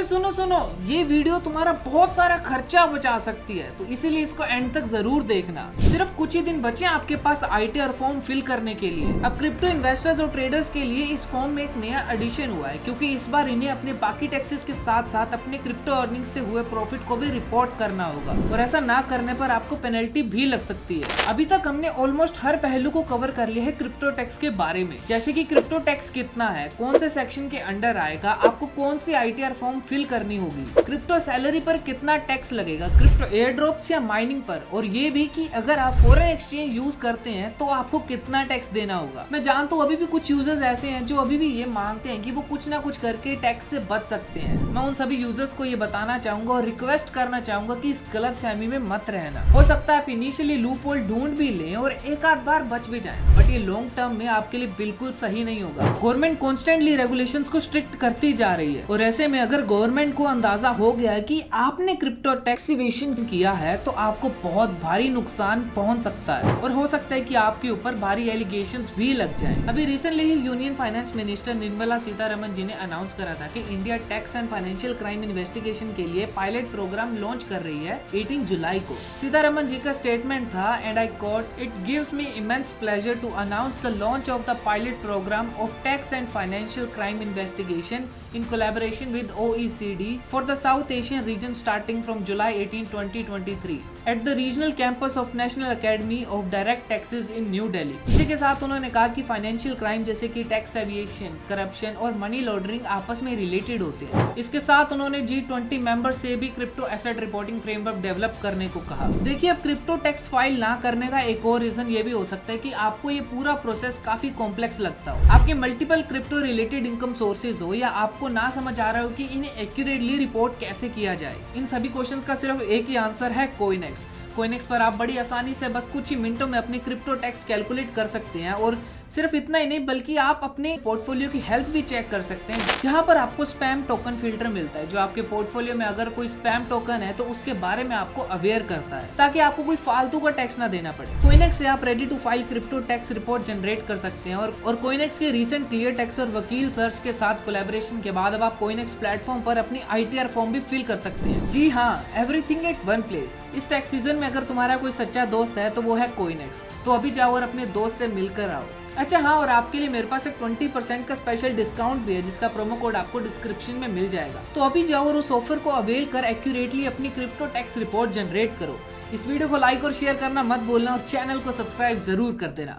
सुनो सुनो, ये वीडियो तुम्हारा बहुत सारा खर्चा बचा सकती है, तो इसीलिए इसको एंड तक जरूर देखना। सिर्फ कुछ ही दिन बचे आपके पास ITR फॉर्म फिल करने के लिए। अब क्रिप्टो इन्वेस्टर्स और ट्रेडर्स के लिए इस फॉर्म में एक नया एडिशन हुआ है, क्योंकि इस बार इन्हें अपने बाकी टैक्सेस के साथ साथ अपने क्रिप्टो अर्निंग्स से हुए प्रॉफिट को भी रिपोर्ट करना होगा, और ऐसा ना करने पर आपको पेनल्टी भी लग सकती है। अभी तक हमने ऑलमोस्ट हर पहलू को कवर कर लिया है क्रिप्टो टैक्स के बारे में, जैसे कि क्रिप्टो टैक्स कितना है, कौन से सेक्शन के अंडर आएगा, आपको कौन सी ITR फॉर्म फिल करनी होगी, क्रिप्टो सैलरी पर कितना टैक्स लगेगा, क्रिप्टो एयर ड्रॉप्स या माइनिंग पर, और ये भी कि अगर आप फॉरेन एक्सचेंज यूज करते हैं तो आपको कितना टैक्स देना होगा। मैं जानता हूँ अभी भी कुछ यूजर्स ऐसे हैं जो अभी भी ये मानते हैं कि वो कुछ ना कुछ करके टैक्स से बच सकते हैं। मैं उन सभी यूजर्स को ये बताना चाहूंगा और रिक्वेस्ट करना चाहूंगा कि इस गलत फहमी में मत रहना। हो सकता है आप इनिशियली लूप होल ढूंढ भी लें और एक आध बार बच भी जाएं, बट ये लॉन्ग टर्म में आपके लिए बिल्कुल सही नहीं होगा। गवर्नमेंट कॉन्स्टेंटली रेगुलेशंस को स्ट्रिक्ट करती जा रही है, और ऐसे में अगर गवर्नमेंट को अंदाजा हो गया है कि आपने क्रिप्टो टैक्स इवेशन किया है तो आपको बहुत भारी नुकसान पहुंच सकता है, और हो सकता है कि आपके ऊपर भारी एलिगेशंस भी लग जाएं। अभी रिसेंटली ही union finance minister Nirmala Sitharaman ji ने अनाउंस करा था कि India tax and financial crime investigation के लिए पायलट प्रोग्राम लॉन्च कर रही है 18 जुलाई को। सीतारमण जी का स्टेटमेंट था, and I quote, it gives me immense pleasure to announce the launch of the pilot programme of tax and financial crime investigation in collaboration with OECD for the South Asian region starting from July 18, 2023 at the regional campus of National Academy of Direct Taxes in New Delhi। इसी के साथ उन्होंने कहा कि financial crime जैसे कि tax aviation, corruption और money laundering आपस में रिलेटेड होते हैं। इसके साथ उन्होंने G20 मेंबर से भी crypto asset reporting framework develop करने को कहा। देखिए, अब क्रिप्टो टैक्स फाइल ना करने का एक और रीजन ये भी हो सकता है कि आपको ये पूरा प्रोसेस काफी कॉम्प्लेक्स लगता हो। आपके multiple crypto related income sources हो, या आपको ना समझ आ रहा हो कि इन्हें एक्यूरेटली रिपोर्ट कैसे किया जाए। इन सभी क्वेश्चंस का सिर्फ एक ही आंसर है, कोइनेक्स पर आप बड़ी आसानी से बस कुछ ही मिनटों में अपनी क्रिप्टो टैक्स कैलकुलेट कर सकते हैं, और सिर्फ इतना ही नहीं बल्कि आप अपने पोर्टफोलियो की हेल्थ भी चेक कर सकते हैं, जहां पर आपको स्पैम टोकन फिल्टर मिलता है, जो आपके पोर्टफोलियो में अगर कोई स्पैम टोकन है तो उसके बारे में आपको अवेयर करता है, ताकि आपको कोई फालतू का टैक्स ना देना पड़े। कोइनेक्स से आप ready to file crypto tax report generate कर सकते हैं, और कोइनेक्स के रिसेंट क्लियर टैक्स और वकील सर्च के साथ कोलैबोरेशन के बाद अब आप कोइनेक्स प्लेटफॉर्म पर अपनी ITR फॉर्म भी फिल कर सकते हैं। जी हाँ, एवरीथिंग एट वन प्लेस। इस टैक्स सीजन में अगर तुम्हारा कोई सच्चा दोस्त है तो वो है कोइनेक्स, तो अभी जाओ और अपने दोस्त से मिलकर आओ। अच्छा हाँ, और आपके लिए मेरे पास एक 20% का स्पेशल डिस्काउंट भी है, जिसका प्रोमो कोड आपको डिस्क्रिप्शन में मिल जाएगा। तो अभी जाओ और उस ऑफर को अवेल कर एक्यूरेटली अपनी क्रिप्टो टैक्स रिपोर्ट जनरेट करो। इस वीडियो को लाइक और शेयर करना मत भूलना, और चैनल को सब्सक्राइब जरूर कर देना।